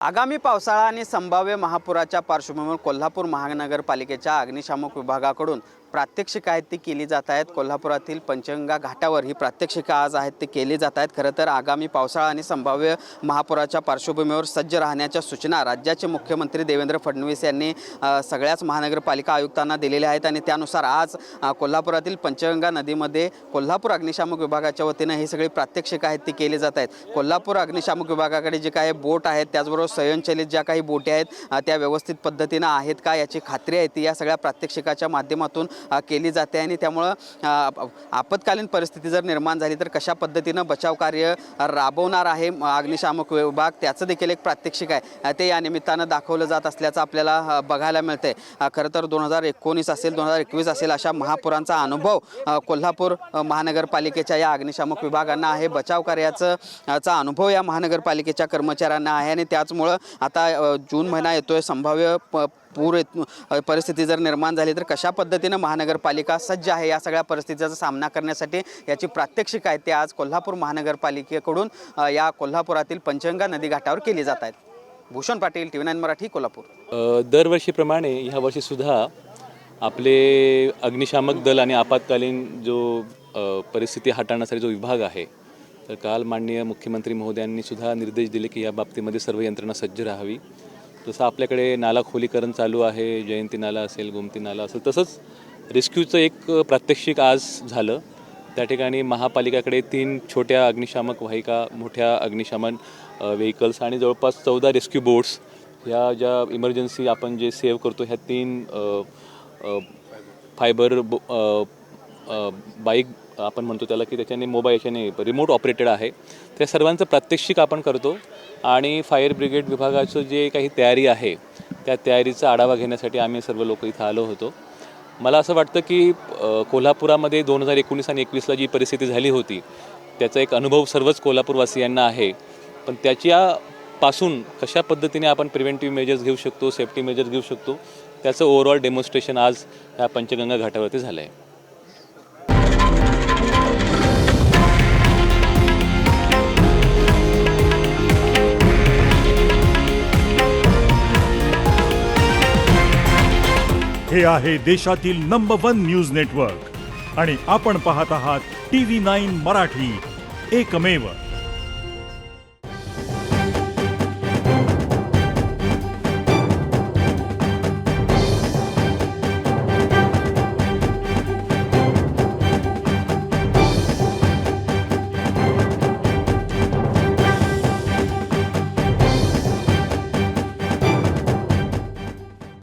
आगामी पावसाळा आणि संभाव्य महापुराच्या पार्श्वभूमीवर कोल्हापूर महानगरपालिकेच्या अग्निशामक विभागाकडून प्रात्यक्षिक आहेत ती केली जात आहेत। कोल्हापुरातील पंचगंगा घाटावर ही प्रात्यक्षिकं आज आहेत ती केली जात आहेत। खरं तर आगामी पावसाळा आणि संभाव्य महापुराच्या पार्श्वभूमीवर सज्ज राहण्याच्या सूचना राज्याचे मुख्यमंत्री देवेंद्र फडणवीस यांनी सगळ्याच महानगरपालिका आयुक्तांना दिलेल्या आहेत आणि त्यानुसार आज कोल्हापुरातील पंचगंगा नदीमध्ये कोल्हापूर अग्निशामक विभागाच्या वतीनं ही सगळी प्रात्यक्षिकं आहेत ती केली जात आहेत। कोल्हापूर अग्निशामक विभागाकडे जे काही बोट आहेत त्याचबरोबर स्वयंचलित ज्या काही बोटी आहेत त्या व्यवस्थित पद्धतीनं आहेत का याची खात्री आहे ती या सगळ्या प्रात्यक्षिकाच्या माध्यमातून केली जाते आणि त्यामुळे आपत्कालीन परिस्थिती जर निर्माण झाली तर कशा पद्धतीनं बचाव कार्य राबवणार आहे अग्निशामक विभाग त्याचं देखील एक प्रात्यक्षिक आहे ते या निमित्तानं दाखवलं जात असल्याचं आपल्याला बघायला मिळतंय। खरं तर 2019 असेल 2021 असेल अशा महापुरांचा अनुभव कोल्हापूर महानगरपालिकेच्या या अग्निशामक विभागांना आहे। बचाव कार्याचा अनुभव या महानगरपालिकेच्या कर्मचाऱ्यांना आहे आणि त्याचमुळं आता जून महिना येतोय, संभाव्य पूर परिस्थिती जर निर्माण झाली तर कशा पद्धतीनं महानगरपालिका सज्ज आहे या सगळ्या परिस्थितीचा सामना करण्यासाठी याची प्रात्यक्षिक आहे ते आज कोल्हापूर महानगरपालिकेकडून या कोल्हापुरातील पंचगंगा नदी घाटावर केली जात आहेत। भूषण पाटील, TV9 मराठी, कोल्हापूर। दरवर्षीप्रमाणे ह्या वर्षी सुद्धा आपले अग्निशामक दल आणि आपत्कालीन जो परिस्थिती हाताळण्यासाठी जो विभाग आहे तर काल माननीय मुख्यमंत्री महोदयांनी सुद्धा निर्देश दिले की या बाबतीमध्ये सर्व यंत्रणा सज्ज राहावी। जसं आपल्याकडे नाला खोलीकरण चालू आहे, जयंती नाला असेल, गोमती नाला असेल, तसंच रेस्क्यूचं एक प्रात्यक्षिक आज झालं। त्या ठिकाणी महापालिकेकडे 3 छोट्या अग्निशामक वाहिका, मोठ्या अग्निशमन व्हेकल्स आणि जवळपास 14 रेस्क्यू बोट्स ह्या ज्या इमर्जन्सी आपण जे सेव्ह करतो ह्या 3 फायबर बाईक आपण म्हणतो त्याला की त्याच्याने मोबाईल याच्याने रिमोट ऑपरेटेड आहे, त्या सर्वांचं प्रात्यक्षिक आपण करतो आणि फायर ब्रिगेड विभागाचं जे काही तयारी आहे त्या तयारीचा आढावा घेण्यासाठी आम्ही सर्व लोक इथं आलो होतो। मला असं वाटतं की कोल्हापुरामध्ये 2019 आणि 2021ला जी परिस्थिती झाली होती त्याचा एक अनुभव सर्वच कोल्हापूरवासियांना आहे, पण त्याच्यापासून कशा पद्धतीने आपण प्रिव्हेंटिव्ह मेजर्स घेऊ शकतो, सेफ्टी मेजर्स घेऊ शकतो त्याचं ओव्हरऑल डेमॉन्स्ट्रेशन आज ह्या पंचगंगा घाटावरती झालं आहे। हे आहे देशातील नंबर 1 न्यूज नेटवर्क आणि आपण पाहत आहात TV9 मराठी, एकमेव।